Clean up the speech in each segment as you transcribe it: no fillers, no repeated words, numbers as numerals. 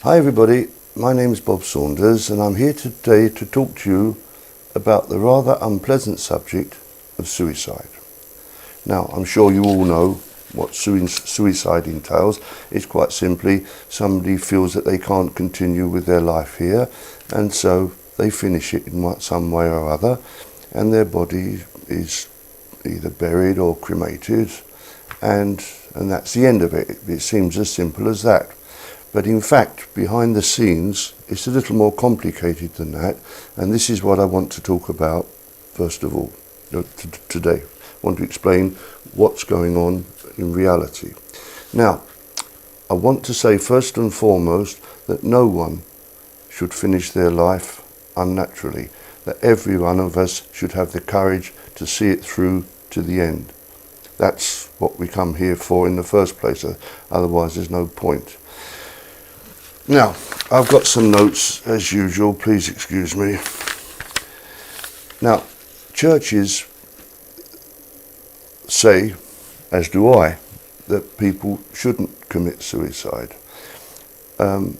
Hi everybody, my name is Bob Saunders and I'm here today to talk to you about the rather unpleasant subject of suicide. Now, I'm sure you all know what suicide entails. It's quite simply somebody feels that they can't continue with their life here, and so they finish it in some way or other, and their body is either buried or cremated, and that's the end of it. It seems as simple as that. But in fact, behind the scenes, it's a little more complicated than that, and this is what I want to talk about first of all today. I want to explain what's going on in reality. Now, I want to say first and foremost that no one should finish their life unnaturally, that every one of us should have the courage to see it through to the end. That's what we come here for in the first place, otherwise there's no point. Now, I've got some notes as usual, please excuse me. Now, churches say, as do I, that people shouldn't commit suicide. And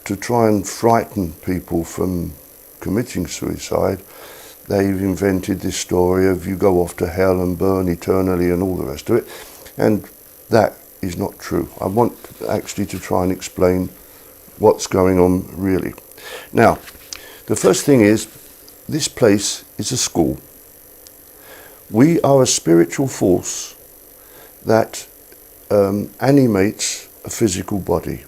to try and frighten people from committing suicide, they've invented this story of you go off to hell and burn eternally and all the rest of it. And that is not true. I want actually to try and explain what's going on really. Now, the first thing is, this place is a school. We are a spiritual force that animates a physical body.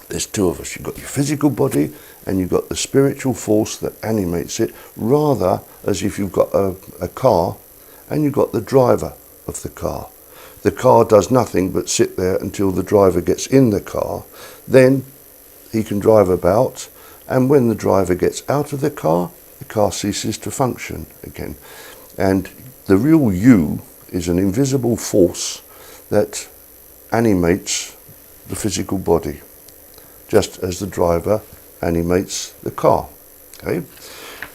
There's two of us. You've got your physical body and you've got the spiritual force that animates it, rather as if you've got a car and you've got the driver of the car. The car does nothing but sit there until the driver gets in the car. Then he can drive about, and when the driver gets out of the car ceases to function again. And the real you is an invisible force that animates the physical body, just as the driver animates the car. Okay?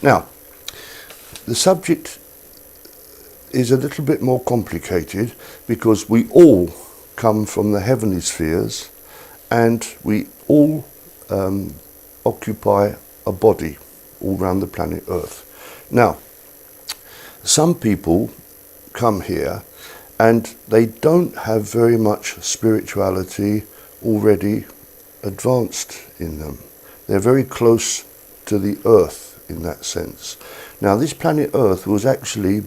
Now, the subject is a little bit more complicated because we all come from the heavenly spheres and we all occupy a body all around the planet Earth. Now, some people come here and they don't have very much spirituality already advanced in them. They're very close to the Earth in that sense. Now, this planet Earth was actually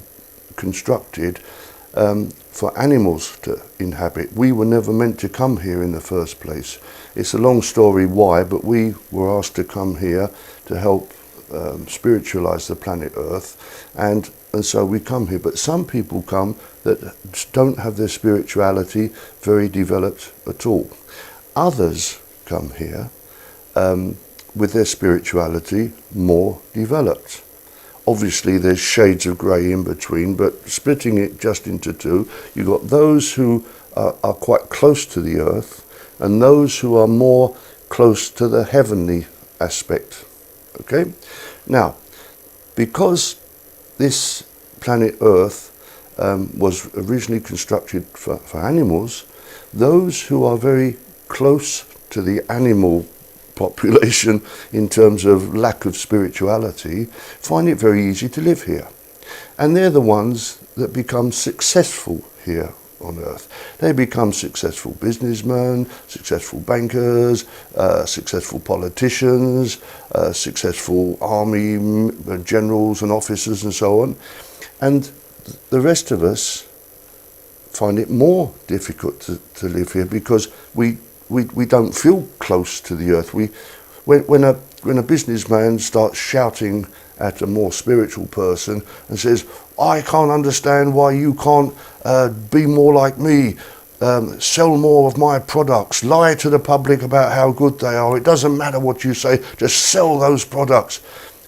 constructed for animals to inhabit. We were never meant to come here in the first place. It's a long story why, but we were asked to come here to help spiritualize the planet Earth, and so we come here. But some people come that don't have their spirituality very developed at all. Others come here with their spirituality more developed. Obviously there's shades of grey in between, but splitting it just into two, you've got those who are quite close to the Earth and those who are more close to the heavenly aspect. Okay? Now, because this planet Earth was originally constructed for animals, those who are very close to the animal population in terms of lack of spirituality find it very easy to live here. And they're the ones that become successful here on Earth. They become successful businessmen, successful bankers, successful politicians, successful army generals and officers and so on. And the rest of us find it more difficult to live here because we don't feel close to the Earth. When a businessman starts shouting at a more spiritual person and says, I can't understand why you can't be more like me, sell more of my products, lie to the public about how good they are, it doesn't matter what you say, just sell those products.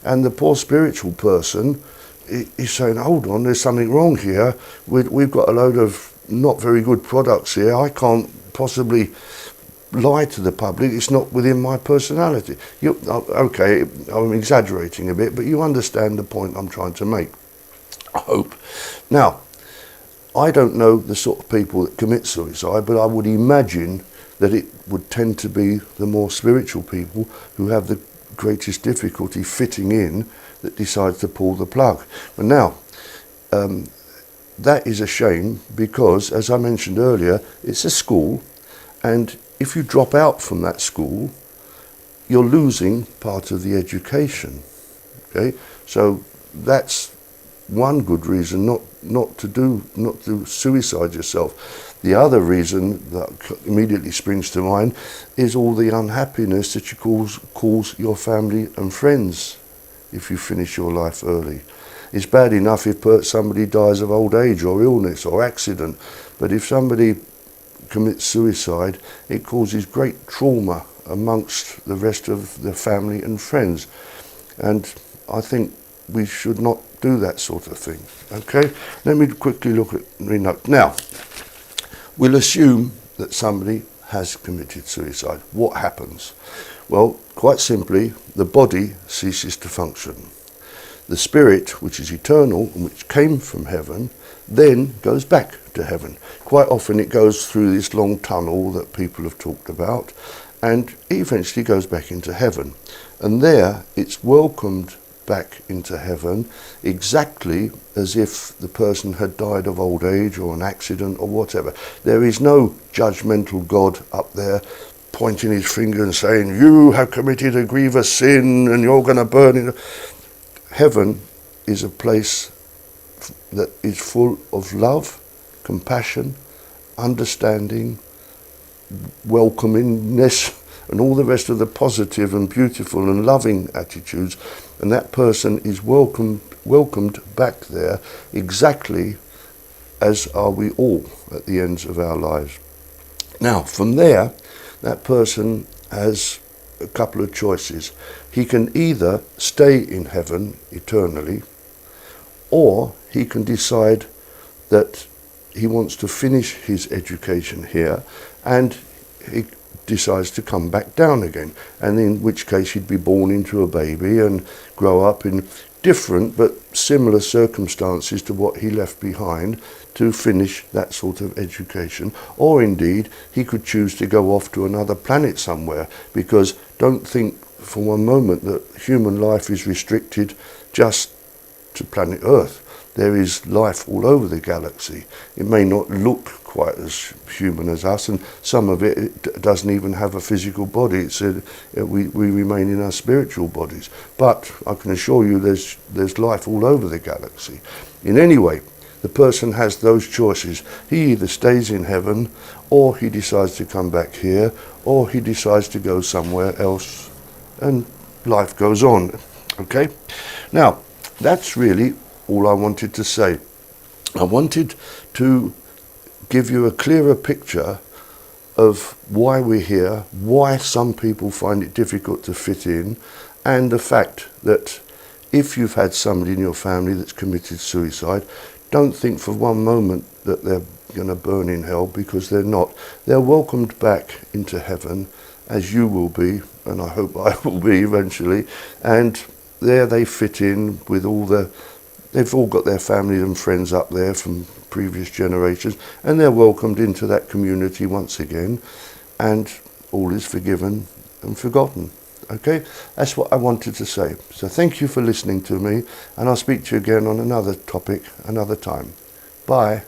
And the poor spiritual person is saying, hold on, there's something wrong here. We've got a load of not very good products here. I can't possibly lie to the public. It's not within my personality. Okay, I'm exaggerating a bit, but you understand the point I'm trying to make, I hope. Now, I don't know the sort of people that commit suicide, but I would imagine that it would tend to be the more spiritual people who have the greatest difficulty fitting in that decides to pull the plug. But now, that is a shame because, as I mentioned earlier, it's a school, and if you drop out from that school, you're losing part of the education. Okay, so that's one good reason not to suicide yourself. The other reason that immediately springs to mind is all the unhappiness that you cause your family and friends if you finish your life early. It's bad enough if somebody dies of old age or illness or accident, but if somebody commits suicide, it causes great trauma amongst the rest of the family and friends. And I think we should not do that sort of thing. Okay, let me quickly look at the note. Now, we'll assume that somebody has committed suicide. What happens? Well, quite simply, the body ceases to function. The spirit, which is eternal and which came from heaven, then goes back to heaven. Quite often it goes through this long tunnel that people have talked about, and eventually goes back into heaven. And there it's welcomed back into heaven exactly as if the person had died of old age or an accident or whatever. There is no judgmental God up there pointing his finger and saying, you have committed a grievous sin and you're going to burn in. Heaven is a place that is full of love, compassion, understanding, welcomingness, and all the rest of the positive and beautiful and loving attitudes. And that person is welcomed back there exactly as are we all at the ends of our lives. Now, from there, that person has a couple of choices. He can either stay in heaven eternally, or he can decide that he wants to finish his education here, and he decides to come back down again, and in which case he'd be born into a baby and grow up in different but similar circumstances to what he left behind to finish that sort of education. Or indeed he could choose to go off to another planet somewhere, because don't think for one moment that human life is restricted just to planet Earth. There is life all over the galaxy. It may not look quite as human as us, and some of it doesn't even have a physical body. It's we remain in our spiritual bodies. But I can assure you there's life all over the galaxy. In any way, the person has those choices. He either stays in heaven, or he decides to come back here, or he decides to go somewhere else, and life goes on. Okay? Now, that's really all I wanted to say. I wanted to give you a clearer picture of why we're here, why some people find it difficult to fit in, and the fact that if you've had somebody in your family that's committed suicide, don't think for one moment that they're going to burn in hell, because they're not. They're welcomed back into heaven, as you will be, and I hope I will be eventually, and there they fit in with they've all got their family and friends up there from previous generations, and they're welcomed into that community once again, and all is forgiven and forgotten. Okay, that's what I wanted to say. So thank you for listening to me, and I'll speak to you again on another topic another time. Bye.